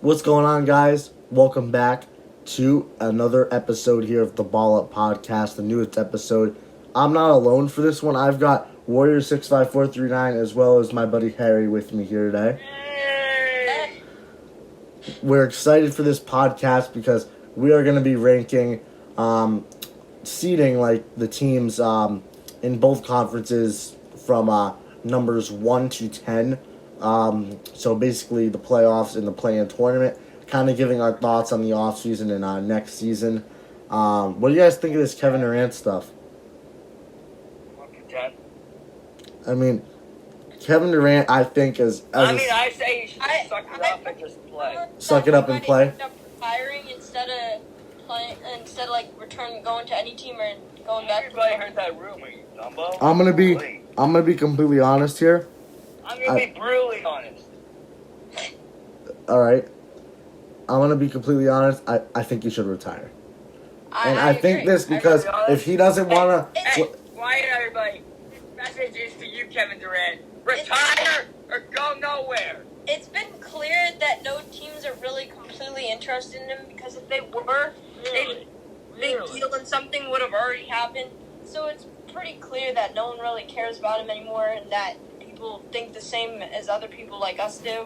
What's going on, guys? Welcome back to another episode here of the Ball Up Podcast, the newest episode. I'm not alone for this one. I've got Warrior65439 as well as my buddy Harry with me here today. We're excited for this podcast because we are going to be ranking seeding like the teams in both conferences from numbers 1 to 10. So basically the playoffs and the play-in tournament, kind of giving our thoughts on the offseason and next season. What do you guys think of this Kevin Durant stuff? I mean, Kevin Durant, I think, I say he should suck it up and just play. Suck it up and play? Retiring instead of going to any team or going back. Everybody heard that rumor, you dumbo. I'm gonna be completely honest here. I'm gonna be brutally honest. All right. I'm gonna be completely honest. I think he should retire. I think agree. this because if he doesn't wanna, Quiet, everybody. Message is to you, Kevin Durant. Retire or go nowhere. It's been clear that no teams are really completely interested in him because if they were, big deal and something would have already happened. So it's pretty clear that no one really cares about him anymore and that people think the same as other people like us do.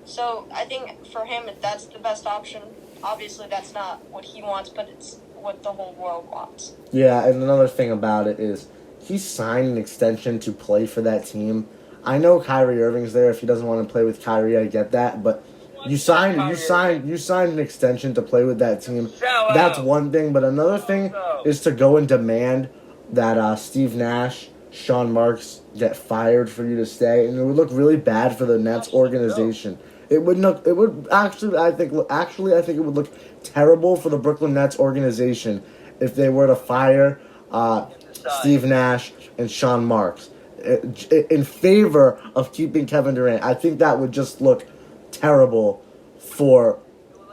So I think for him, that's the best option. Obviously, that's not what he wants, but it's what the whole world wants. yeah. And another thing about it is he signed an extension to play for that team. I know Kyrie Irving's there. If he doesn't want to play with Kyrie, I get that. But you signed an extension to play with that team. That's one thing. But another thing is to go and demand that Steve Nash, Sean Marks get fired for you to stay, and it would look really bad for the Nets organization. It would look. It would actually. I think it would look terrible for the Brooklyn Nets organization if they were to fire Steve Nash and Sean Marks in favor of keeping Kevin Durant. I think that would just look terrible for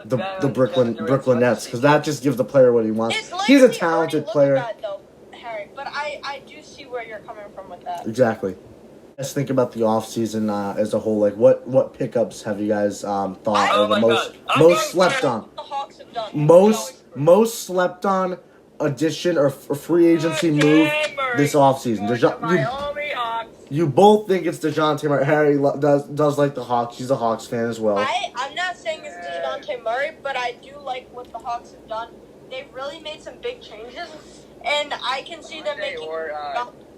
the Brooklyn Nets because that just gives the player what he wants. He's a talented player. Bad, though, Harry, but I do see where you're coming from with that. Exactly. Let's think about the offseason as a whole. Like, what pickups have you guys thought are the most slept on? The Hawks have done Most slept on addition or free agency move this offseason. You both think it's DeJounte Murray. Harry does like the Hawks. He's a Hawks fan as well. I'm not saying it's DeJounte Murray, but I do like what the Hawks have done. They've really made some big changes, and I can see them making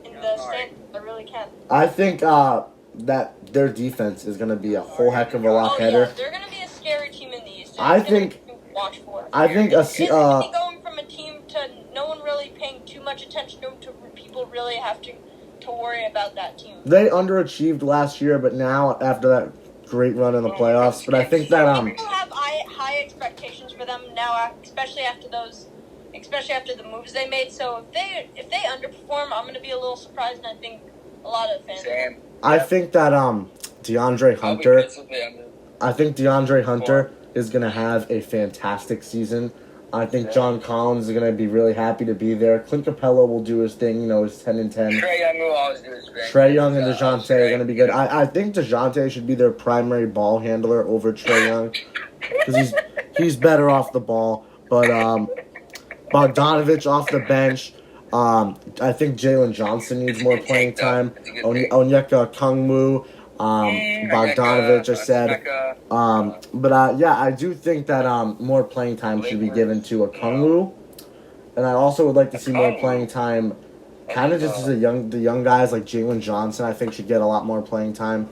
in the stand. I really can. I think that their defense is going to be a whole heck of a lot better. Yeah, they're going to be a scary team in the East. I think it's going from a team to no one really paying too much attention to people really have to worry about that team. They underachieved last year, but now after that great run in the playoffs, but I think that people have high expectations for them now, especially after the moves they made. So if they underperform, I'm going to be a little surprised, and I think a lot of fans. I think that DeAndre Hunter is going to have a fantastic season. I think John Collins is going to be really happy to be there. Clint Capella will do his thing, his 10 and 10. Trae Young will always do his thing. Trae Young and DeJounte are going to be good. I think DeJounte should be their primary ball handler over Trae Young because he's better off the ball. But Bogdanovich off the bench. I think Jalen Johnson needs more playing time. Onyeka Okongwu. Bogdanovich, I said. I do think that more playing time should be given to Okongwu. And I also would like to see more playing time, kind of just as the young guys like Jalen Johnson, I think should get a lot more playing time.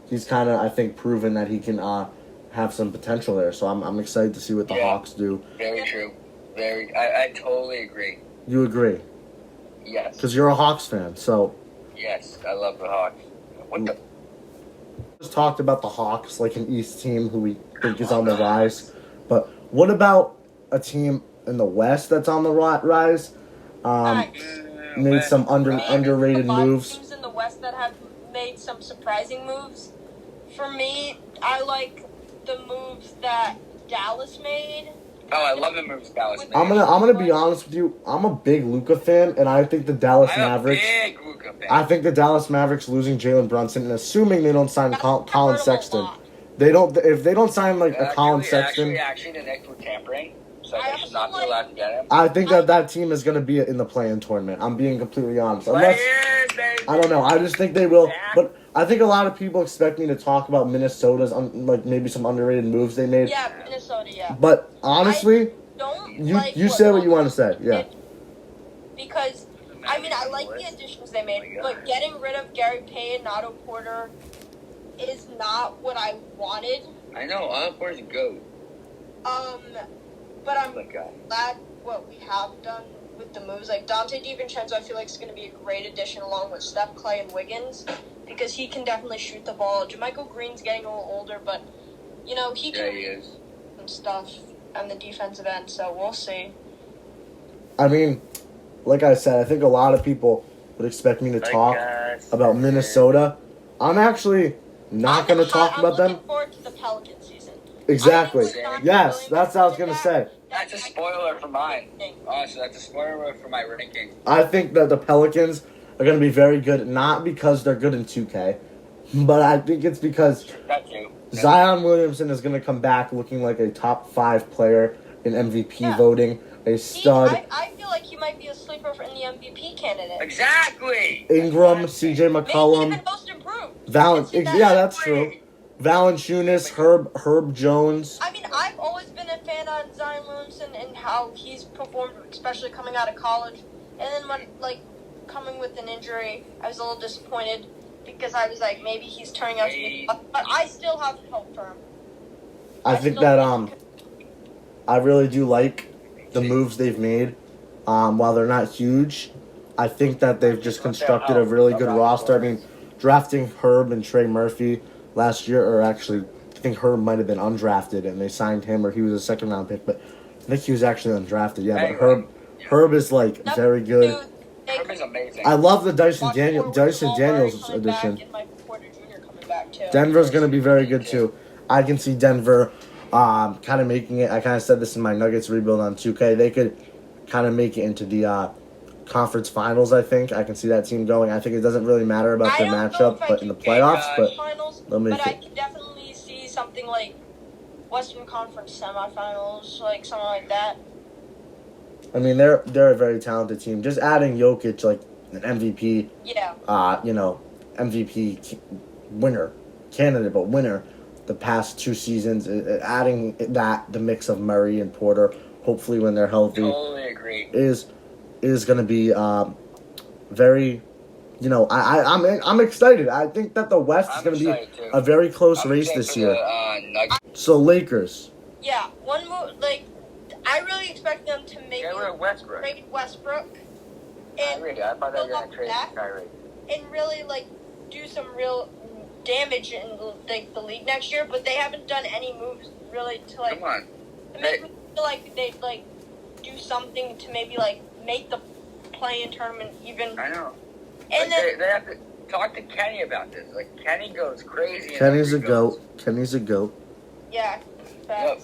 He's kind of, I think, proven that he can have some potential there. So I'm excited to see what the Hawks do. Very true. I totally agree. You agree? Yes. Because you're a Hawks fan, so. Yes, I love the Hawks. What the? Just talked about the Hawks, like an East team who we think is on the rise. But what about a team in the West that's on the rise? Made some underrated moves. Teams in the West that have made some surprising moves. For me, I like the moves that Dallas made. Oh, I love the moves Dallas made. I'm gonna be honest with you. I'm a big Luka fan, and I think the Dallas Mavericks. I'm a big Luka fan. I think the Dallas Mavericks losing Jalen Brunson and assuming they don't sign Colin Sexton, They don't. If they don't sign like a Colin Sexton, Actually, the Knicks were tampering, so I they should also not be like- allowed to get him. I think that team is going to be in the play-in tournament. I'm being completely honest. Unless Players, I don't know. I just think they will. But I think a lot of people expect me to talk about Minnesota's like maybe some underrated moves they made. Yeah, Minnesota. Yeah. But honestly, Don't you like you say what you want to Minnesota say. Yeah. did, because I mean I like the additions they made, but getting rid of Gary Payton, Otto Porter, is not what I wanted. I know. Where's the goat? But I'm That guy. glad what we have done with the moves. Like Dante DiVincenzo, I feel like is going to be a great addition along with Steph, Clay, and Wiggins because he can definitely shoot the ball. JaMychal Green's getting a little older, but he Yeah, can he is. do some stuff on the defensive end. So we'll see. I mean, like I said, I think a lot of people would expect me to talk about Minnesota. I'm actually not going to talk about I'm them. looking forward to the Pelican season. Exactly. I think with Donovan Yes, Williams that's what I was going to say. That's a spoiler for mine. Honestly, that's a spoiler for my Running King. I think that the Pelicans are going to be very good, not because they're good in 2K, but I think it's because That too. Zion Williamson is going to come back looking like a top 5 player in MVP Yeah. voting, a stud. I feel like he might be a sleeper in the MVP candidate. Exactly. Ingram, CJ Maybe McCollum, even most improved. Valent. You can see Yeah, that. that's true. Valanciunas, Herb Jones. I mean, I've always been a fan on Zion Williamson and how he's performed, especially coming out of college. And then when, coming with an injury, I was a little disappointed because I was like, maybe he's turning out to be. But I still have hope for him. I think that I really do like the moves they've made. While they're not huge, I think that they've just constructed a really good roster. I mean, drafting Herb and Trey Murphy last year, or actually, I think Herb might have been undrafted and they signed him, or he was a second round pick, but I think he was actually undrafted. Yeah, but Herb is like very good. Herb is amazing. I love the Dyson Daniels addition. Denver's going to be very good too. I can see Denver kind of making it. I kind of said this in my Nuggets rebuild on 2K. They could kind of make it into the conference finals, I think. I can see that team going. I think it doesn't really matter about their matchup, but in the playoffs, but they'll make I it. can definitely see something like Western Conference semifinals, like something like that. I mean, they're a very talented team. Just adding Jokic, like an MVP, Yeah. MVP winner, candidate, but winner the past 2 seasons, adding that, the mix of Murray and Porter, hopefully when they're healthy, Totally agree. is going to be very, I'm excited. I think that the West is going to be a very close race this year. So Lakers, Yeah. One move, I really expect them to maybe Get rid of Westbrook. trade Westbrook and Kyrie. I thought they were going to trade back. Kyrie. and really do some real damage in the league next year, but they haven't done any moves really to Come on. to make me feel like they'd do something to maybe make the play-in tournament even. I know. And then They have to talk to Kenny about this. Kenny goes crazy. Kenny's a goat. Kenny's a goat. yeah, Yep.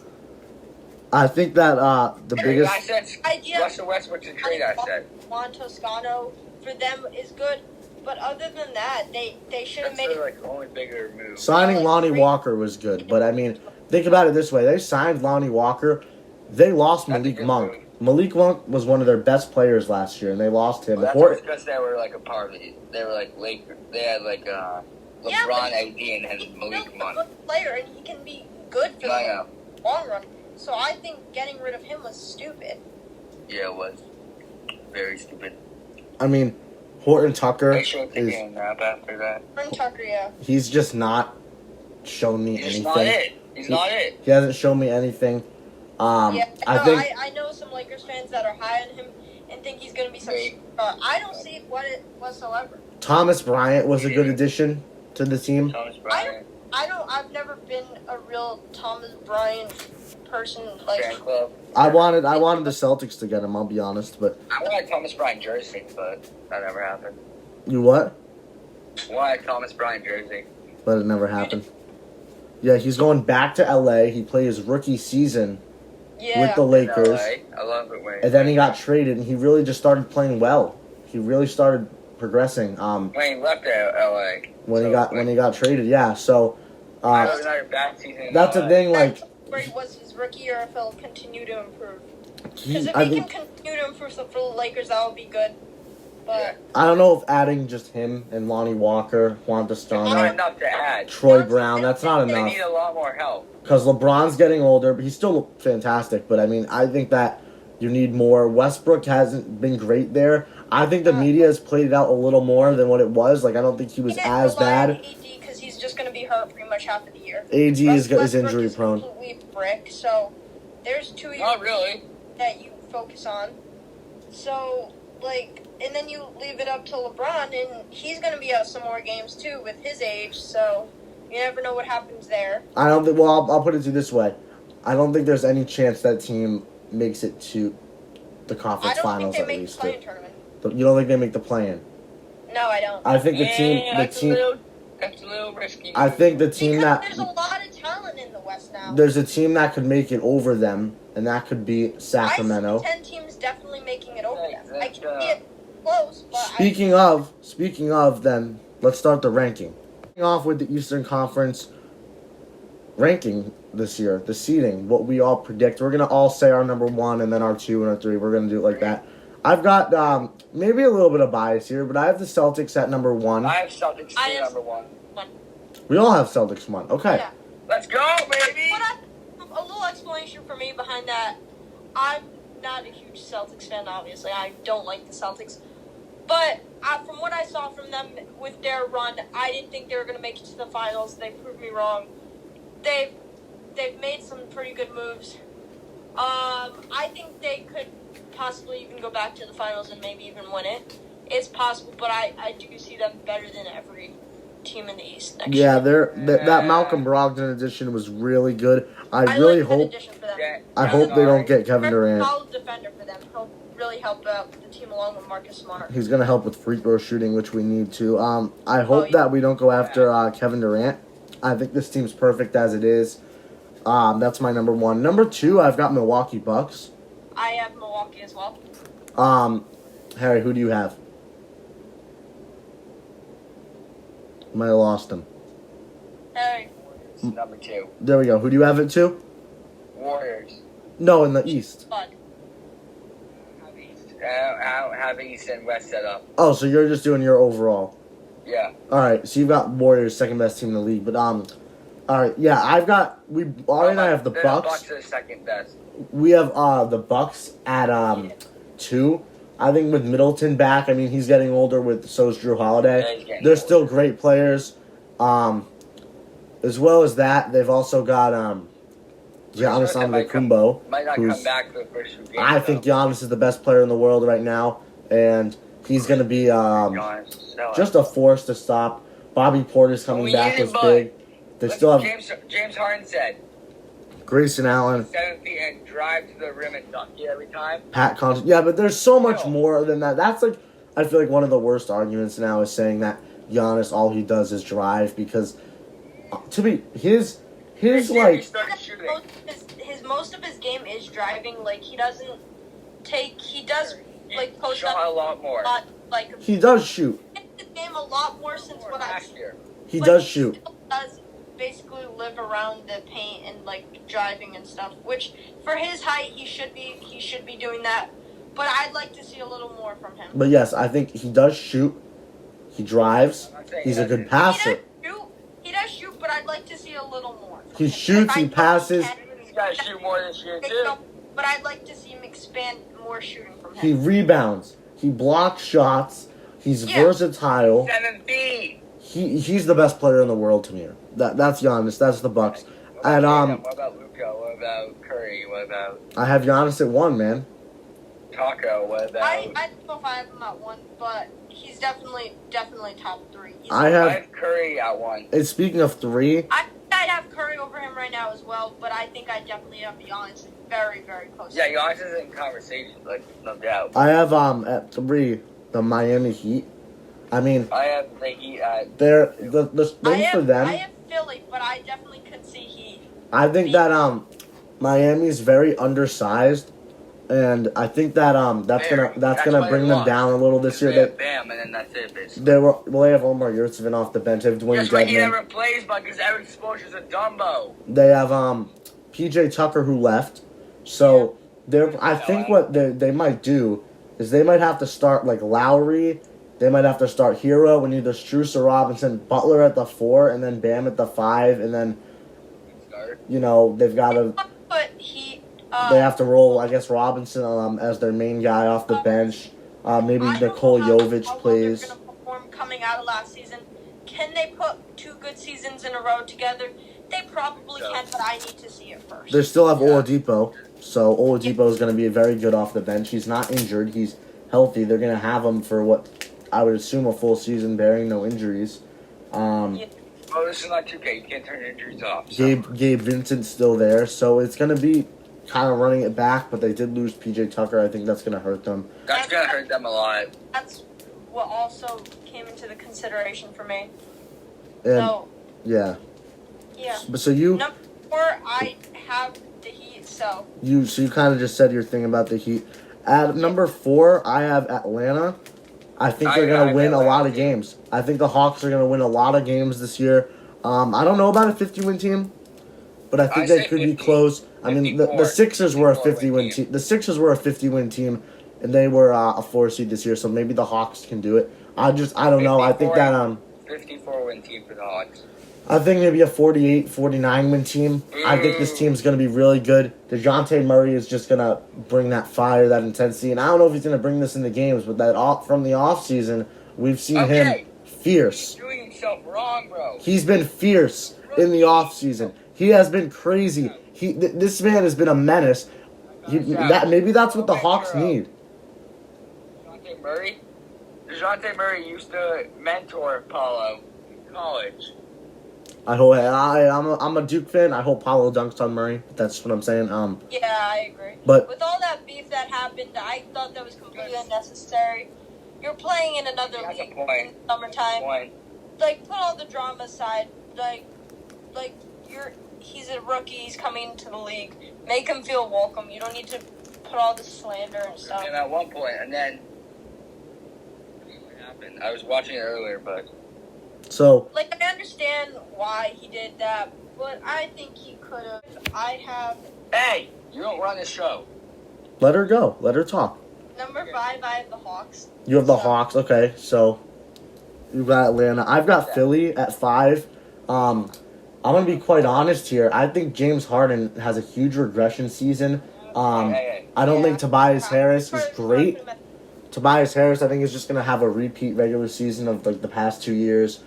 I think that the biggest. I said idea Russell Westbrook to trade, I said. Juan Toscano for them is good, but other than that, they should have That's made their only bigger move. Signing Lonnie Walker was good, but I mean, think about it this way: they signed Lonnie Walker, they lost That's a Malik good Monk. move. Malik Monk was one of their best players last year, and they lost him. Well, that's because they were a part of it. They were Lakers. They had LeBron, but AD, and he's Malik still a Monk. good player, and he can be good for I the know. long run. So I think getting rid of him was stupid. Yeah, it was very stupid. I mean, Horton Tucker They showed the is game nap after that. Aaron Tucker, yeah. he's just not shown me He's anything. not it. He's not it. He hasn't shown me anything. Yeah, I think I know some Lakers fans that are high on him and think he's going to be some superstar. I don't see it whatsoever. Thomas Bryant was a good addition to the team. Thomas Bryant. I've never been a real Thomas Bryant person. Fan club. I wanted the Celtics to get him. I'll be honest, but I wanted Thomas Bryant jersey, but that never happened. you what? I wanted Thomas Bryant jersey. But it never happened. Yeah, he's going back to LA. He played his rookie season Yeah. with the Lakers, I love it when. and then he got traded, and he really just started playing well. He really started progressing. When he left LA. When he got traded, yeah. So, Another bad season. That's the thing. Like, where he was his rookie year, if he'll continue to improve. he, Because if I he think can continue to improve for the Lakers, that would be good. But I don't know if adding just him and Lonnie Walker, Juan Not Toscano, enough to add. Troy Brown, that's not They enough. need a lot more help. Because LeBron's getting older, but he's still fantastic. But I mean, I think that you need more. Westbrook hasn't been great there. I think the media has played it out a little more than what it was. Like, I don't think he was as bad. because he's just going to be hurt pretty much half of the year. AD is Westbrook injury prone. Completely brick. So there's 2 years Not really. that you focus on. So like, and then you leave it up to LeBron, and he's going to be out some more games too with his age. So you never know what happens there. I don't think. Well, I'll put it to you this way: I don't think there's any chance that team makes it to the I conference don't finals think at they make least. the play-in tournament. You don't think they make the play-in? No, I don't. I think the team. That's a little risky. I think the team Because that there's a lot of talent in the West now. there's a team that could make it over them, and that could be Sacramento. I see 10 teams definitely making it over Yeah, them. I can that's, see it close, but Speaking of, then let's start the ranking. Starting off with the Eastern Conference ranking this year, the seeding, what we all predict. We're gonna all say our number 1 and then our 2 and our 3. We're gonna do it like that. I've got maybe a little bit of bias here, but I have the Celtics at number 1. I have Celtics number 1. We all have Celtics 1. Okay. yeah. Let's go, baby! A little explanation for me behind that. I'm not a huge Celtics fan, obviously. I don't like the Celtics. But from what I saw from them with their run, I didn't think they were going to make it to the finals. They proved me wrong. They've made some pretty good moves. I think they could possibly even go back to the finals and maybe even win it. It's possible, but I do see them better than every team in the East next Yeah, year. that Malcolm Brogdon edition was really good. I I really like that hope addition for them. Yeah, I hope they don't get Kevin Very Durant. solid defender for them. He'll really help out the team along with Marcus Smart. He's gonna help with free throw shooting, which we need to. I hope yeah. that we don't go after Kevin Durant. I think this team's perfect as it is. That's my number 1. Number 2, I've got Milwaukee Bucks. I have Milwaukee as well. Harry, who do you have? Might have lost him. Hey, Number 2. There we go. Who do you have it to? Warriors. No, in the East. bud. I don't have East and West set up. Oh, so you're just doing your overall. Yeah. All right. So you've got Warriors, second best team in the league. But all right. Yeah, I've got Ari and I have the Bucks. Bucks are the second best. We have the Bucks at 2. I think with Middleton back, I mean he's getting older. With so's Drew Yeah, Holiday. he's getting They're older. still great players. As well as that, they've also got Giannis Antetokounmpo. Might not who's- come back for the first few games. I think Giannis is the best player in the world right now, and he's going to be just a force to stop. Bobby Portis coming back was big. They still have James Harden said, Grayson Allen, 7 feet and drive to the rim and dunk it every time. Pat Connaughton. Yeah, but there's so much more than that. That's like, I feel like one of the worst arguments now is saying that Giannis, all he does is drive, because to me, his like, started shooting. Most of his game is driving. Like he does like post Shot up a lot more. like he does shoot. his game a lot more since what I've Last year. He but does he shoot. still does basically live around the paint and like driving and stuff. Which for his height, he should be doing that. But I'd like to see a little more from him. But yes, I think he does shoot. He drives. He's a good passer. He does shoot, but I'd like to see a little more. from He him. shoots, Like, he I know passes. can. He's got to shoot more this year, too. But I'd like to see him expand more shooting from him. He rebounds. He blocks shots. He's Yeah. versatile. 7 feet. He's the best player in the world to me. That's Giannis. That's the Bucks. What And about What about Luka? What about Curry? What about I have Giannis at 1, man. Taco? What about... I don't know if I have him at 1, but he's definitely top 3. I I have. have Curry at 1. And speaking of 3, I'd have Curry over him right now as well, but I think I definitely have Giannis very, very close. Yeah, Giannis is in conversation, like, no doubt. I have at 3 the Miami Heat. I mean, I have the Heat at... they're the thing for I them. have Philly, but I definitely could see Heat. I think that Miami is very undersized, and I think that that's gonna why bring they them lost. down a little this year. They have Bam, and then that's it, basically. They have Omar Yurtseven off the bench. They have Dwayne That's why he Dedman. never plays, because Eric Spoelstra's a Dumbo. They have PJ Tucker who left. So I think what they might do is they might have to start like Lowry. They might have to start Hero and either Strus or Robinson, Butler at the 4, and then Bam at the 5, and then they've got to. But They have to roll, I guess, Robinson as their main guy off the bench. Maybe Nikola Jovic plays. They're going to perform coming out of last season. Can they put 2 good seasons in a row together? They probably can, but I need to see it first. They still have Oladipo, so Oladipo is going to be very good off the bench. He's not injured. He's healthy. They're going to have him for what I would assume a full season, bearing no injuries. Oh, this is not 2K. You can't turn injuries off. So. Gabe Vincent's still there, so it's going to be kind of running it back, but they did lose PJ Tucker. I think that's going to hurt them. That's going to hurt them a lot. That's what also came into the consideration for me. And, So, yeah. yeah. But so you Number 4, I have the Heat, so. you kind of just said your thing about the Heat. At number 4, I have Atlanta. I think they're going to win a lot of games. I think the Hawks are going to win a lot of games this year. I don't know about a 50-win team, but I think they could be close. I mean, the Sixers were a 50-win team. The Sixers were a 50-win team, and they were a 4 seed this year. So maybe the Hawks can do it. I don't know. I think that 54-win team for the Hawks. I think maybe a 48, 49-win team. I think this team's going to be really good. DeJounte Murray is just going to bring that fire, that intensity. And I don't know if he's going to bring this in the games, but from the offseason, we've seen him fierce. He's doing himself wrong, bro. He's been fierce in the offseason. He has been crazy. This man has been a menace. Maybe that's what the Hawks need. DeJounte Murray used to mentor Paulo in college. I'm a Duke fan. I hope Paulo dunks on Murray. That's what I'm saying. Yeah, I agree. But with all that beef that happened, I thought that was completely unnecessary. You're playing in another league in summertime. Like, put all the drama aside. He's a rookie. He's coming into the league. Make him feel welcome. You don't need to put all the slander and stuff. And at one point, and then what happened? I was watching it earlier, but. So. I understand why he did that, but I think he could have. Hey, you don't run this show. Let her go. Let her talk. Number 5, I have the Hawks. You have the Hawks. Okay, so you got Atlanta. I've got Philly at 5. I'm gonna be quite honest here. I think James Harden has a huge regression season. I don't think Tobias Harris is great. Tobias Harris, I think, is just gonna have a repeat regular season of the past 2 years.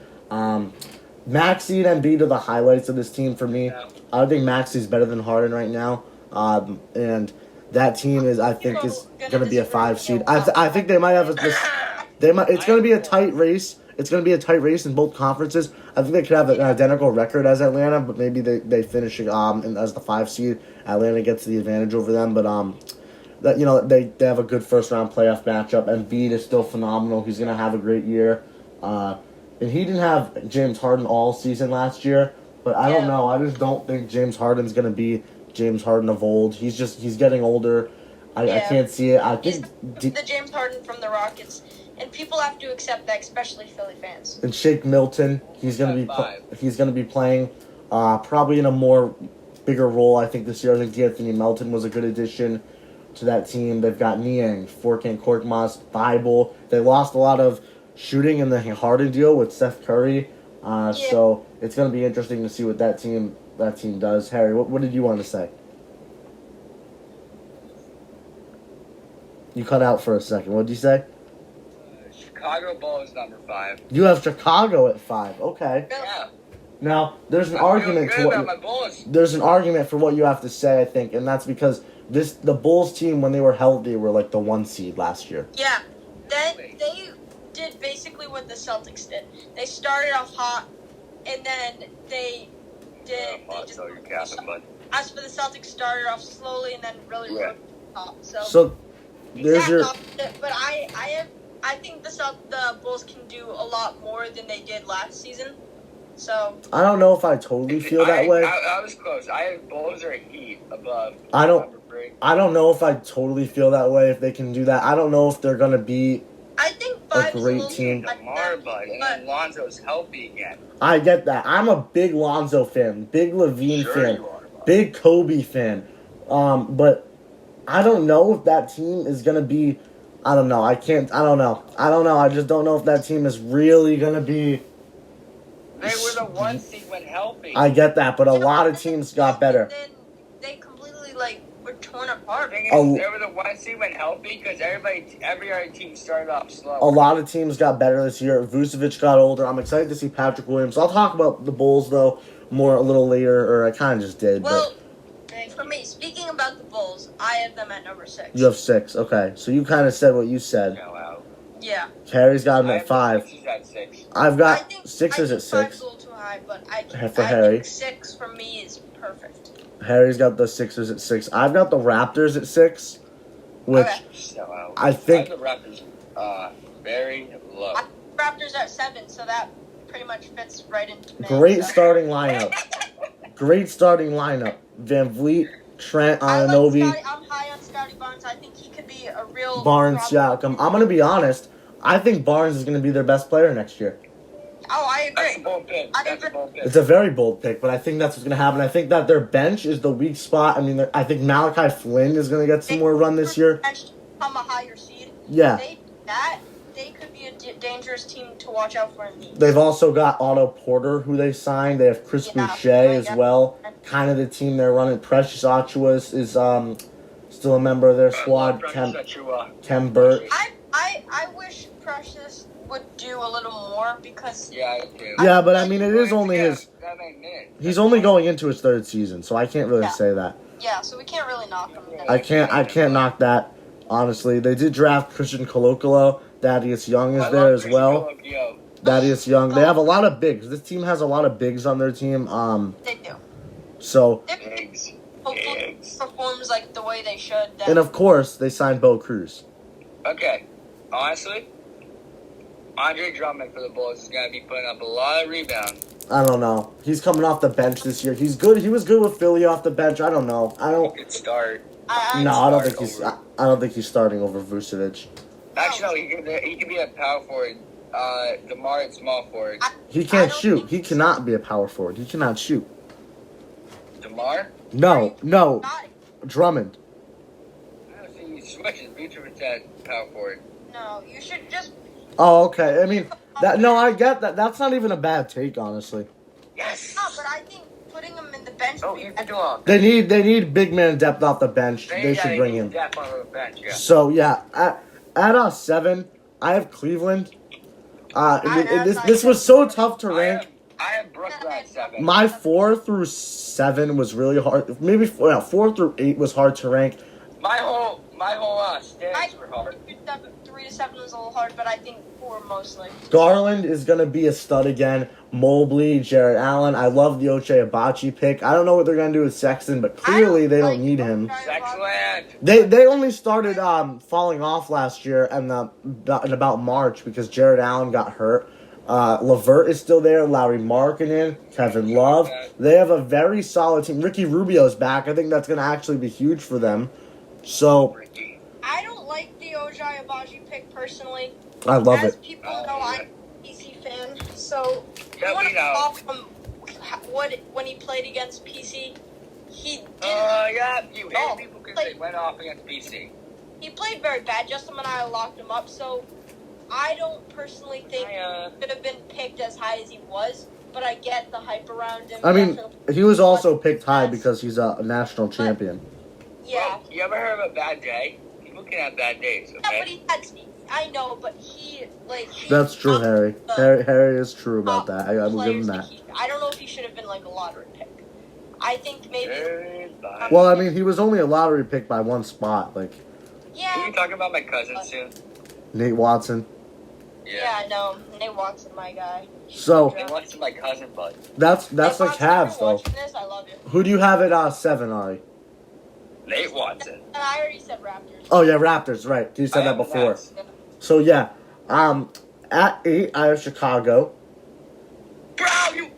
Maxey and Embiid are the highlights of this team for me. I think Maxey's better than Harden right now, and that team is going to be a 5 seed. I think they might have it's going to be a tight race. It's going to be a tight race in both conferences. I think they could have an identical record as Atlanta, but maybe they finish as the 5 seed. Atlanta gets the advantage over them, but they have a good first round playoff matchup. Embiid is still phenomenal. He's going to have a great year. And he didn't have James Harden all season last year, but I don't know. I just don't think James Harden's going to be James Harden of old. He's getting older. I can't see it. I think the James Harden from the Rockets, and people have to accept that, especially Philly fans. And Shake Milton, he's going to be playing probably in a more bigger role. I think this year. I think D'Anthony Melton was a good addition to that team. They've got Niang, Furkan Korkmaz, Bible. They lost a lot of shooting in the Harden deal with Steph Curry. So it's going to be interesting to see what that team does. Harry, what did you want to say? You cut out for a second. What did you say? Chicago Bulls number 5. You have Chicago at 5. Okay. Yeah. Now there's an argument there's an argument for what you have to say, I think, and that's because the Bulls team, when they were healthy, were like the 1 seed last year. Yeah. They did basically what the Celtics did. They started off hot, and then they did. As for the Celtics, started off slowly and then really rose top. So there's your. But I think the Bulls can do a lot more than they did last season. So I don't know if I totally feel that way. I was close. I have Bulls or Heat above. I don't- number 3. I don't know if I totally feel that way if they can do that. I don't know if they're gonna be. I think 5 is a great little team. too high DeMar, for bud, them, and but then Lonzo's healthy again. I get that. I'm a big Lonzo fan, big Levine Sure fan, you are, bud. big Kobe fan. But I don't know if that team is gonna be. I don't know. I can't. I don't know. I just don't know if that team is really gonna be. They were the 1 seed when healthy. I get that, but a lot of teams got better. Then they completely were torn apart. Thing is, Oh. they were the 1 seed when healthy because every other team started off slow. A lot of teams got better this year. Vucevic got older. I'm excited to see Patrick Williams. I'll talk about the Bulls though more a little later, or I kind of just did. Well, for me, speaking about the Bulls, I have them at number 6. But you have 6. Okay, so you kind of said what you said. Go out. Yeah. Harry's got him I at have 5. the Sixers at 6. I've I got think Sixers at 5's 6. a little too high, but I For Harry. think 6 for me is perfect. Harry's got the Sixers at 6. I've got the Raptors at 6, which Okay. So out. I think- the Raptors very low. I Raptors at 7, so that pretty much fits right into me. great so. starting lineup. Great starting lineup. Van Vliet, Trent, I like Anunoby, Scotty, I'm high on Scotty Barnes. I think he could be a real Barnes, problem. Siakam. I'm going to be honest. I think Barnes is going to be their best player next year. Oh, I That's a agree. bold pick. I That's a agree. bold pick. It's a very bold pick, but I think that's what's going to happen. I think that their bench is the weak spot. I mean, I think Malachi Flynn is going to get some more run this year. Become a higher seed. Yeah. They could be a dangerous team to watch out for in the East. They've also got Otto Porter, who they signed. They have Chris Yeah, Boucher as yeah. well. Kind of the team they're running. Precious Achiuwa is still a member of their squad. Kem Burt. I wish Precious would do a little more because Yeah, I do. Yeah, but I mean, it is only his. That many minutes. He's only going into his 3rd season, so I can't really Yeah. say that. yeah, so we can't really knock him. I can't knock that. Honestly, they did draft Christian Kolokolo. Thaddeus Young is I there love as Christian well. Kolokolo. Thaddeus Young. They have a lot of bigs. This team has a lot of bigs on their team. They do. So If Eggs. hopefully Eggs. performs like the way they should, then and of course they signed Bo Cruz. Okay. Honestly, Andre Drummond for the Bulls is going to be putting up a lot of rebounds. I don't know. He's coming off the bench this year. He's good. He was good with Philly off the bench. I don't know. I don't. Good start. I don't think he's starting over Vucevic. Actually, no, he could be a power forward. DeMar at small forward. He I can't don't shoot. think He he's- cannot be a power forward. He cannot shoot. DeMar? No, not. Drummond. I don't see he switches. Vucevic at power forward. No, you should just. Oh, okay. I mean, that. No, I get that. That's not even a bad take, honestly. Yes! No, but I think putting him in the bench. Oh, would be he's better. doing They need big man depth off the bench. They should bring him. Depth on the bench, yeah. So yeah, at 7, I have Cleveland. This was so tough to rank. I have Brooklyn at 7. My 4 through 7 was really hard. Maybe 4 through 8 was hard to rank. My whole stands were hard. 3 to 7 was a little hard, but I think 4 mostly. Garland is gonna be a stud again. Mobley, Jared Allen. I love the Ochai Abachi pick. I don't know what they're gonna do with Sexton, but clearly they don't need him. Excellent. They only started falling off last year in about March because Jared Allen got hurt. LeVert is still there. Lauri Markkanen, Kevin Love. They have a very solid team. Ricky Rubio's back. I think that's going to actually be huge for them. So Ricky. I don't like the Ojai Abaji pick personally. I love As it. people know, I'm a PC fan, so Yeah, you want we to know. talk from when he played against PC. He didn't. Yeah, you No, hate people because they went off against BC. He played very bad. Justin and I locked him up, so I don't personally think he could have been picked as high as he was. But I get the hype around him. I mean, Definitely. he was also picked high because he's a national champion. Yeah. Well, you ever heard of a bad day? People can have bad days, Yeah, but okay? he had. I know, but he That's true, not Harry. the Harry is true about top that. I will give him players that. I don't know if he should have been like a lottery pick. I think maybe. Goodbye. Well, I mean, he was only a lottery pick by one spot. Like Are Yeah. you talking about my cousin soon? Nate Watson. Yeah, no. Nate Watson, my guy. So He wants to my cousin, bud. that's the Nate Watson, if Cavs you're though. watching this, I love you. Who do you have at 7, Ari? Nate Watson. And I already said Raptors. Oh yeah, Raptors. Right, you said I that have the before. Nets. So yeah, at 8 I have Chicago. Bro, you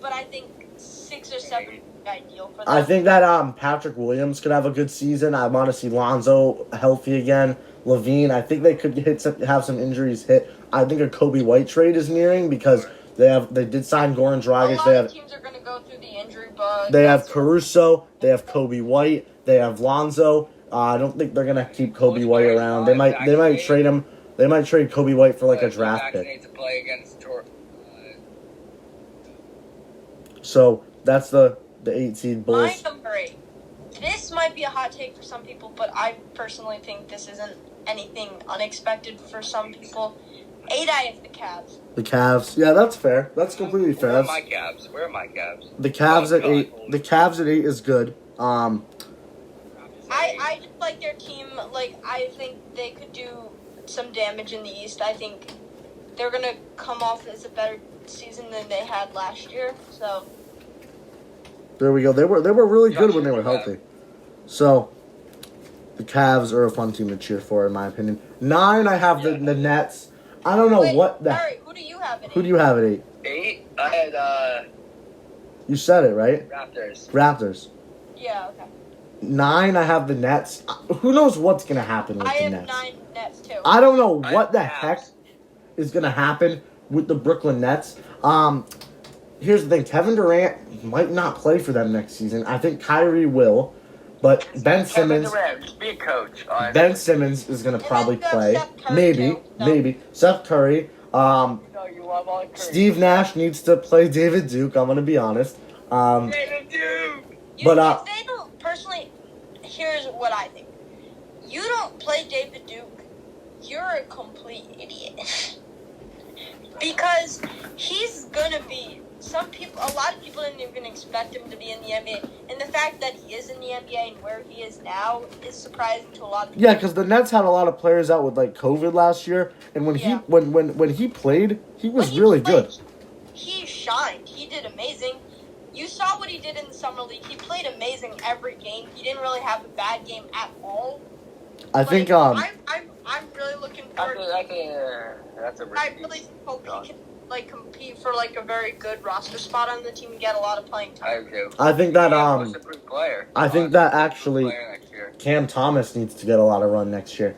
but I think 6 or 7 would be ideal for them. I think that Patrick Williams could have a good season. I want to see Lonzo healthy again. Levine, I think they could have some injuries hit. I think a Kobe White trade is nearing because they did sign Goran a Dragic. lot of teams are going to go through the injury bug. They have Caruso. They have Kobe White. They have Lonzo. I don't think they're gonna keep Kobe White around. They might trade him. They might trade Kobe White for like a draft pick. To play against So that's the 8 seed My Bulls. number 8. This might be a hot take for some people, but I personally think this isn't anything unexpected for some people. 8, I have the Cavs. The Cavs. Yeah, that's fair. That's completely fair. Where are That's, my Cavs? Where are my Cavs? the Cavs at Oh, God. 8. The Cavs at 8 is good. I just like their team. Like, I think they could do some damage in the East. I think they're going to come off as a better season than they had last year. So, There we go. They were really good when they were healthy. So the Cavs are a fun team to cheer for, in my opinion. 9, I have the Nets. I don't know wait, what the. Sorry, who do you have in Who do you have at 8? 8. I had You said it right. Raptors. Raptors. Yeah, okay. 9, I have the Nets. Who knows what's gonna happen with I the have Nets? 9 Nets, too. I don't know I what the have heck Cavs. is gonna happen with the Brooklyn Nets. Here's the thing: Kevin Durant might not play for them next season. I think Kyrie will, but Ben Simmons. Kevin Durant, just be a coach. Ben Simmons is gonna then probably you have play. Steph Curry, Maybe, too, so- maybe. Seth Curry. You know you love all Curry. Steve Nash needs to play David Duke. I'm gonna be honest. David Duke. But, if they don't, personally, here's what I think. You don't play David Duke, you're a complete idiot. Because he's gonna be, a lot of people didn't even expect him to be in the NBA. And the fact that he is in the NBA and where he is now is surprising to a lot of people. Yeah, because the Nets had a lot of players out with like COVID last year, and when Yeah. when he played, he was When he really played, good. He shined. He did amazing. You saw what he did in the summer league. He played amazing every game. He didn't really have a bad game at all. I think I'm really looking forward. That's a I really hope he can compete for a very good roster spot on the team and get a lot of playing I time. do. I think that Most improved player. I think that actually Player next year. Cam Thomas needs to get a lot of run next year.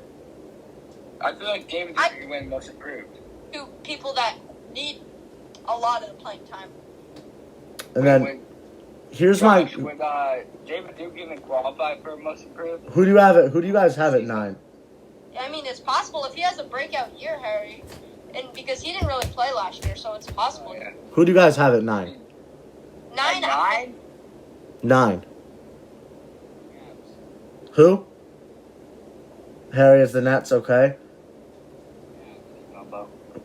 I feel like David Duke could win most improved. To people that need a lot of the playing time. And then here's my Would David Duke even qualify for most improved? who do you guys have at 9? I mean, it's possible if he has a breakout year, Harry, and because he didn't really play last year, so it's possible. Oh, yeah. Who do you guys have at 9? 9. 9? 9. Who? Harry is the Nets, okay?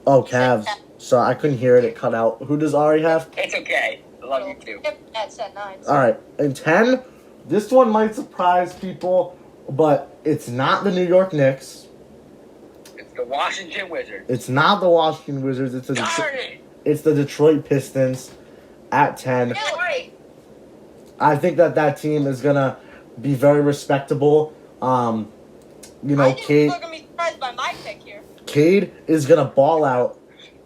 Oh, Cavs. So I couldn't hear it. It cut out. Who does Ari have? It's okay. I love you too. That's at 9. All right. And 10, this one might surprise people, but it's not the New York Knicks. It's the Washington Wizards. It's not the Washington Wizards. It's Darn it! it's the Detroit Pistons at 10. Really? I think that team is going to be very respectable. I think Cade, people are going to be surprised by my pick here. Cade is going to ball out.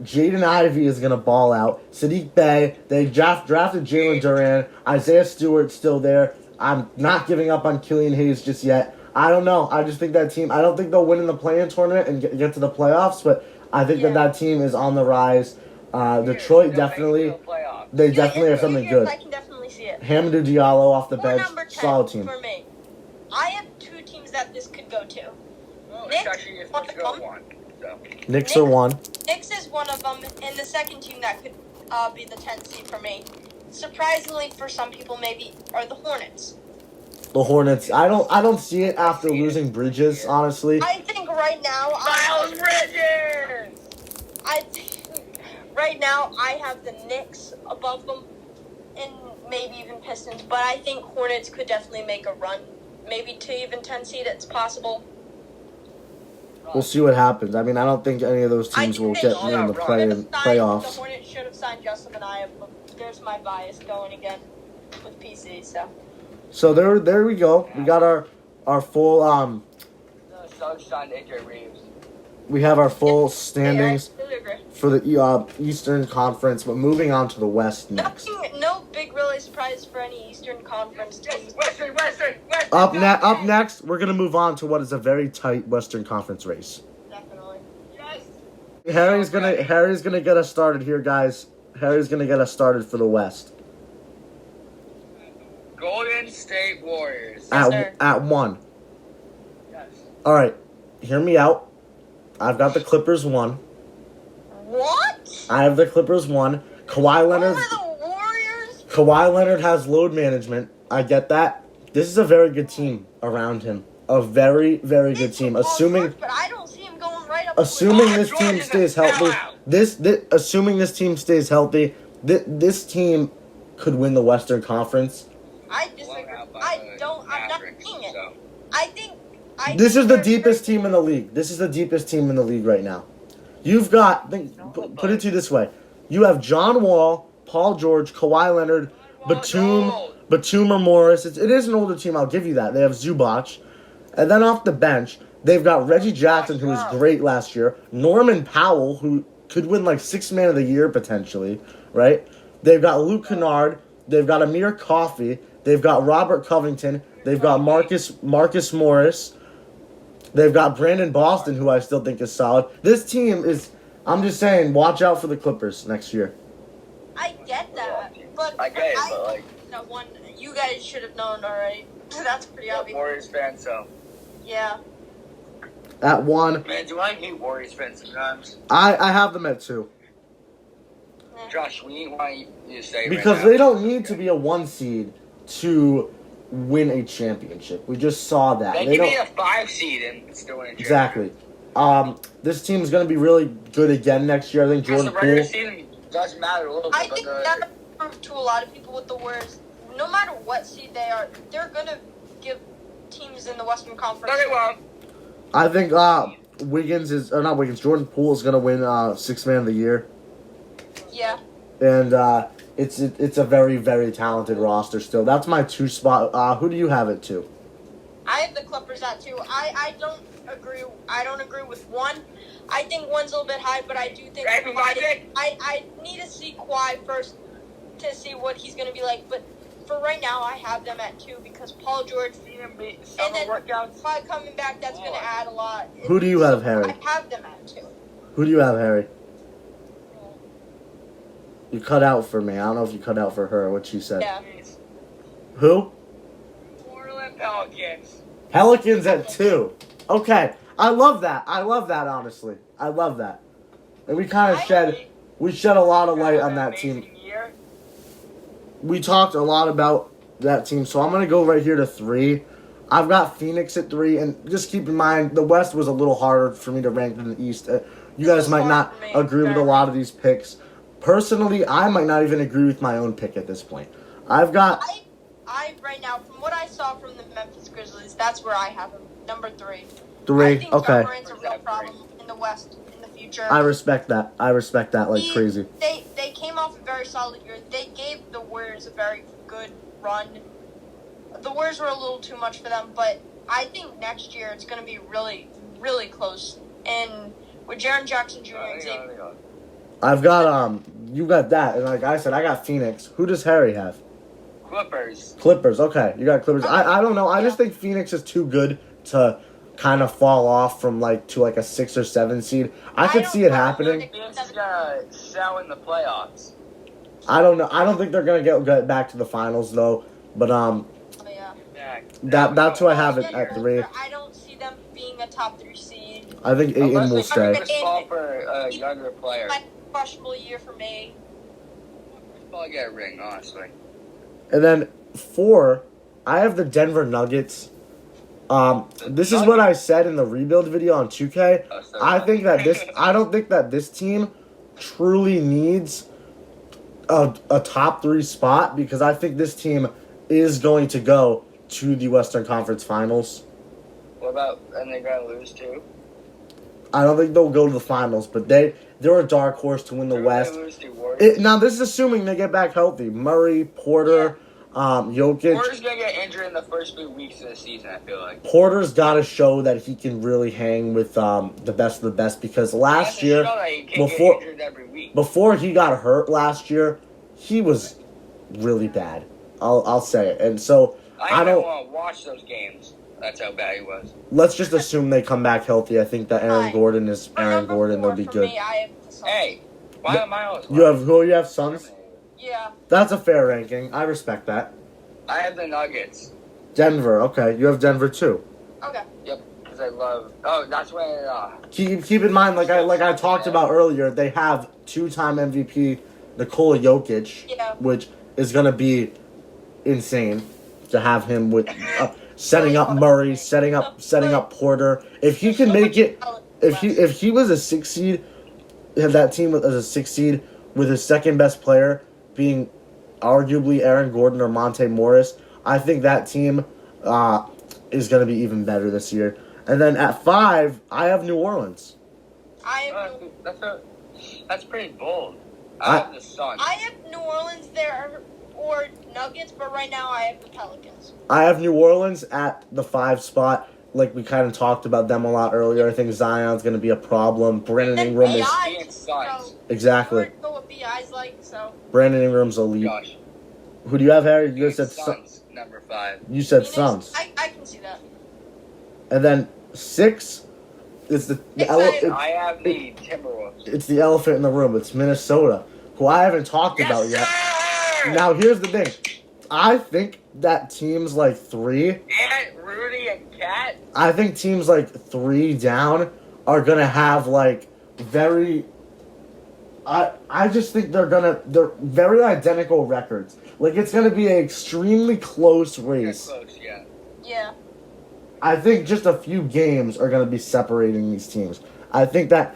Jaden Ivey is going to ball out. Sadiq Bey, they drafted Jalen Duran. Isaiah Stewart's still there. I'm not giving up on Killian Hayes just yet. I don't know. I just think that team, I don't think they'll win in the play-in tournament and get to the playoffs, but I think that team is on the rise. Detroit definitely, they definitely have something good. I can definitely see it. Hamidou Diallo off the Or bench, number 10 solid team. for me. I have 2 teams that this could go to. Well, Nick, it's actually you're supposed to go one. So. Knicks are 1. Knicks is one of them, and the second team that could be the 10th seed for me, surprisingly for some people maybe, are the Hornets. The Hornets, I don't see it after losing Bridges, honestly. I think right now, Miles Bridges! I think right now I have the Knicks above them, and maybe even Pistons. But I think Hornets could definitely make a run, maybe to even 10 seed. It's possible. We'll see what happens. I mean, I don't think any of those teams will get in the playoffs. The Hornets should have signed Justin Minaya, but there's my bias going again with PC. So there we go. We got our full The Suggs signed AJ Reeves. we have our full standings I agree. for the Eastern Conference. But moving on to the West next. No big really surprise for any Eastern Conference teams. Western. Up next, we're gonna move on to what is a very tight Western Conference race. Definitely. Yes. Harry's gonna get us started here, guys. Harry's gonna get us started for the West Golden State Warriors. Yes, sir. at 1. Yes. All right, hear me out. I've got the Clippers 1. What? I have the Clippers 1. Kawhi Leonard. Over the Warriors? Kawhi Leonard has load management. I get that. This is a very good team around him. A very, very good team. Assuming But I don't see him going right up. assuming to this team stays healthy. Assuming this team stays healthy, this team could win the Western Conference. I disagree. I'm not seeing it. I think. This is the deepest team in the league. This is the deepest team in the league right now. You've got, put it to you this way. You have John Wall, Paul George, Kawhi Leonard, Batum or Morris. It is an older team, I'll give you that. They have Zubac. And then off the bench, they've got Reggie Jackson, who was great last year. Norman Powell, who could win like 6th man of the year potentially, right? They've got Luke Kennard. They've got Amir Coffey. They've got Robert Covington. They've got Marcus Morris. They've got Brandon Boston, who I still think is solid. This team is, I'm just saying, watch out for the Clippers next year. I get that, but I get it, but like that one, you guys should have known already. That's pretty obvious. Warriors fan, so Yeah. At 1, man, do I hate Warriors fans sometimes? I have them at 2. Josh, why you say Because they don't need to be a 1 seed to win a championship. We just saw that. They can be a 5 seed and still win a championship. Exactly. This team is going to be really good again next year. I think Because Jordan the regular Poole. season doesn't matter a little bit. I think that proved to a lot of people with the Warriors. No matter what seed they are, they're gonna give teams in the Western Conference. No, they won't. I think Jordan Poole is going to win 6th man of the year. Yeah. And it's a very, very talented roster still. That's my 2 spot. Who do you have it 2? I have the Clippers at 2. I don't agree. I don't agree with 1. I think 1's a little bit high, but I do think Right, my pick? I need to see Kawhi first to see what he's going to be like. But for right now, I have them at 2 because Paul George and then workouts. Kawhi coming back, that's going to add a lot. Who do you have, Harry? I have them at 2. Who do you have, Harry? You cut out for me. I don't know if you cut out for her, what she said. Yeah. Who? Portland Pelicans. Pelicans at 2. Okay. I love that, honestly. I love that. And we kind of shed a lot of light on that team. Year. We talked a lot about that team, so I'm going to go right here to 3. I've got Phoenix at 3, and just keep in mind, the West was a little harder for me to rank than the East. You guys might not agree with a lot of these picks. Personally, I might not even agree with my own pick at this point. I've got... I right now, from what I saw from the Memphis Grizzlies, that's where I have them. Number 3. 3, I think okay. Ja Morant's a real problem in the West in the future. I respect that like crazy. They came off a very solid year. They gave the Warriors a very good run. The Warriors were a little too much for them, but I think next year it's going to be really, really close. And with Jaren Jackson Jr. and Xavier. I've got, you got that. And like I said, I got Phoenix. Who does Harry have? Clippers, okay. You got Clippers. I don't know. I just think Phoenix is too good to kind of fall off from to a 6 or 7 seed. I could see it happening. Phoenix is going to sell in the playoffs. I don't know. I don't think they're going to get back to the finals, though. But, that's who I have it at 3. I don't see them being a top 3 seed. I think Ayton will stay. Fall for a younger player. Questionable year for me. Probably get a ring, honestly. And then 4, I have the Denver Nuggets. This is what I said in the rebuild video on 2K. I don't think that this team truly needs a top 3 spot because I think this team is going to go to the Western Conference Finals. What about, and they're going to lose too? I don't think they'll go to the finals, but they're a dark horse to win the West. Lose to Warriors? Now, this is assuming they get back healthy. Murray, Porter, Jokic. Porter's gonna get injured in the first few weeks of the season. I feel like Porter's got to show that he can really hang with the best of the best because last year, before get injured every week. before he got hurt last year, he was really bad. I'll say it, and so I don't want to watch those games. That's how bad he was. Let's just assume they come back healthy. I think that Aaron Fine. Gordon is For Aaron number Gordon. They'll four be for good. Me, I have the Suns. Hey, why am I always? You have Suns. Yeah. That's a fair ranking. I respect that. I have the Nuggets. Denver. Okay, you have Denver too. Okay. Yep, because I love. Oh, that's when. Keep in mind, like I talked about earlier, they have 2-time MVP Nikola Jokic, Yeah. which is gonna be insane to have him with setting up Murray, setting up Porter. If he can make it, if he was a 6 seed, had that team as a 6 seed with his second best player being arguably Aaron Gordon or Monte Morris, I think that team is going to be even better this year. And then at 5, I have New Orleans. That's pretty bold. I have the Suns. I have New Orleans there or Nuggets, but right now I have the Pelicans. I have New Orleans at the 5 spot. Like we kind of talked about them a lot earlier. I think Zion's going to be a problem. Brandon Ingram is exactly. I know what BI's like, so. Brandon Ingram's elite. Gosh. Who do you have, Harry? You said Suns. Number 5. You said Suns. I can see that. And then 6 is I have the Timberwolves. It's the elephant in the room. It's Minnesota, who I haven't talked about yet. Now, here's the thing. I think that teams like 3... And Rudy and Cat? I think teams like 3 down are going to have, like, very... I just think they're very identical records. Like, it's going to be an extremely close race. Close, yeah. Yeah. I think just a few games are going to be separating these teams. I think that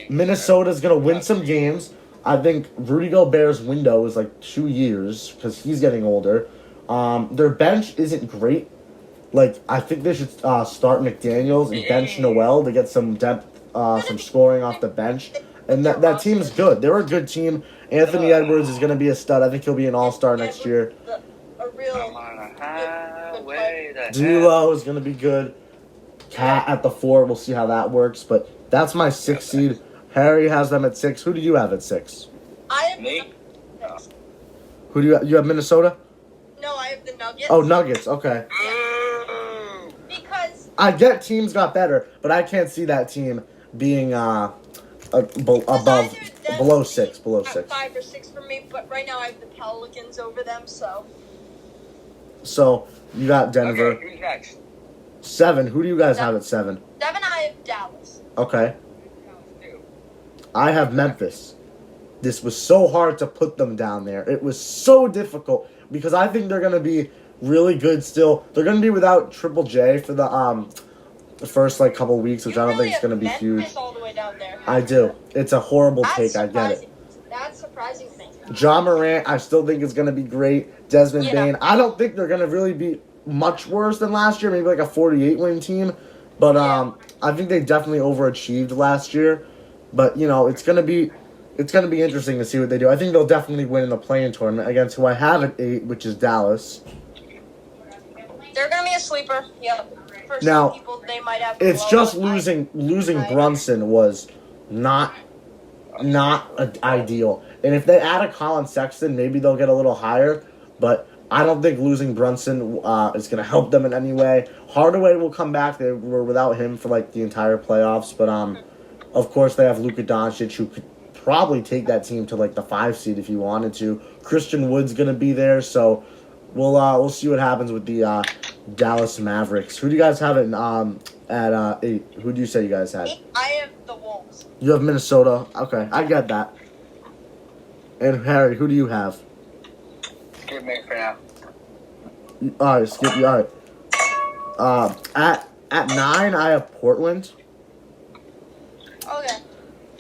Minnesota's going to win some games. I think Rudy Gobert's window is like 2 years because he's getting older. Their bench isn't great. Like, I think they should start McDaniels and bench Noel to get some depth, some scoring off the bench. And that team's good. They're a good team. Anthony Edwards is going to be a stud. I think he'll be an all-star next year. A real D'Lo is going to be good. Cat at the 4. We'll see how that works. But that's my 6th seed. Harry has them at 6. Who do you have at 6? I have me. Who do you have Minnesota? No, I have the Nuggets. Oh, Nuggets. Okay. Because I get teams got better, but I can't see that team being below 6. Below 6. 5 or 6 for me, but right now I have the Pelicans over them. So you got Denver. Okay, who's next? 7. Who do you guys have at 7? 7, I have Dallas. Okay. I have Memphis. This was so hard to put them down there. It was so difficult because I think they're going to be really good still. They're going to be without Triple J for the first couple weeks, which I don't think is going to be huge. All the way down there. I do. It's a horrible take. I get it. That's surprising thing. John Morant, I still think is going to be great. Desmond Bain, I don't think they're going to really be much worse than last year. Maybe like a 48-win team, but I think they definitely overachieved last year. But it's going to be interesting to see what they do. I think they'll definitely win in the play-in tournament against who I have at 8, which is Dallas. They're going to be a sleeper. Yep. For Now, some people, they might have it's just losing Brunson was not ideal. And if they add a Colin Sexton, maybe they'll get a little higher. But I don't think losing Brunson is going to help them in any way. Hardaway will come back. They were without him for the entire playoffs. But of course, they have Luka Doncic, who could probably take that team to the 5 seed if he wanted to. Christian Wood's going to be there, so we'll see what happens with the Dallas Mavericks. Who do you guys have at 8? Who do you say you guys had? I have the Wolves. You have Minnesota. Okay, I get that. And Harry, who do you have? Skip me for now. All right, skip you. All right. At 9, I have Portland. Okay.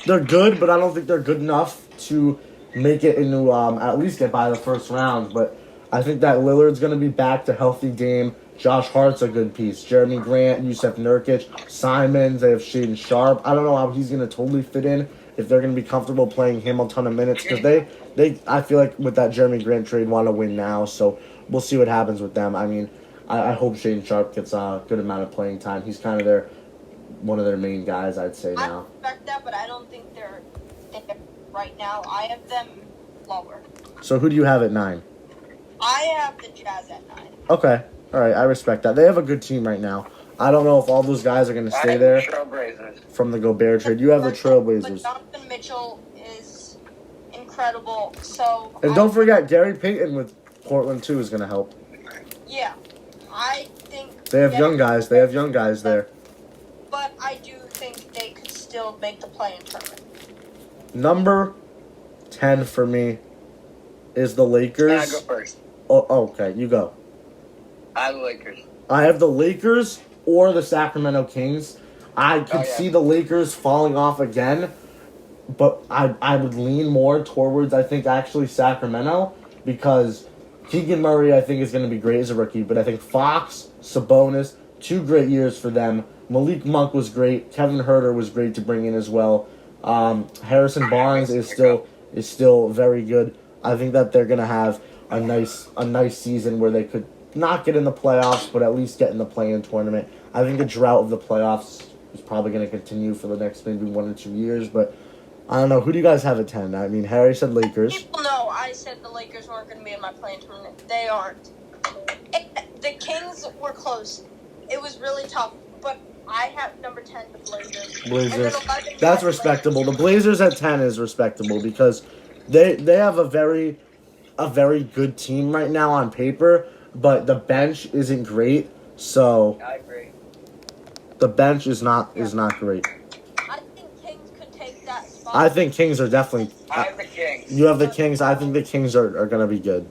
They're good, but I don't think they're good enough to make it into at least get by the first round. But I think that Lillard's going to be back to healthy Dame. Josh Hart's a good piece. Jeremy Grant, Yusef Nurkic, Simons. They have Shaden Sharp. I don't know how he's going to totally fit in. if they're going to be comfortable playing him a ton of minutes, because I feel like with that Jeremy Grant trade, want to win now. So we'll see what happens with them. I mean, I hope Shaden Sharp gets a good amount of playing time. He's kind of one of their main guys, I'd say I now. respect that, but I don't think they're right now. I have them lower. So who do you have at 9? I have the Jazz at 9. Okay. All right, I respect that. They have a good team right now. I don't know if all those guys are going to stay there from the Gobert trade. You have the But Trailblazers. Donovan Mitchell is incredible. So And don't forget, Gary Payton with Portland, too, is going to help. Yeah, I think They have young guys. They have young guys there. But I do think they could still make the play-in tournament. Number 10 for me is the Lakers. I go first. Oh, okay, you go. I have the Lakers. I have the Lakers or the Sacramento Kings. I could see the Lakers falling off again, but I would lean more towards, I think, actually Sacramento, because Keegan Murray, I think, is going to be great as a rookie, but I think Fox, Sabonis, 2 great years for them. Malik Monk was great. Kevin Huerter was great to bring in as well. Harrison Barnes is still very good. I think that they're going to have a nice season where they could not get in the playoffs, but at least get in the play-in tournament. I think the drought of the playoffs is probably going to continue for the next maybe 1 or 2 years, but I don't know. Who do you guys have at 10? I mean, Harry said Lakers. People know I said the Lakers weren't going to be in my play-in tournament. They aren't. The Kings were close. It was really tough, but I have number 10, the Blazers. Blazers. And then 11, That's respectable. The Blazers at 10 is respectable because they have a very good team right now on paper, but the bench isn't great. So I agree. the bench is not great. I think Kings could take that spot. I think Kings are definitely. I have the Kings. You have the Kings. I think the Kings are going to be good.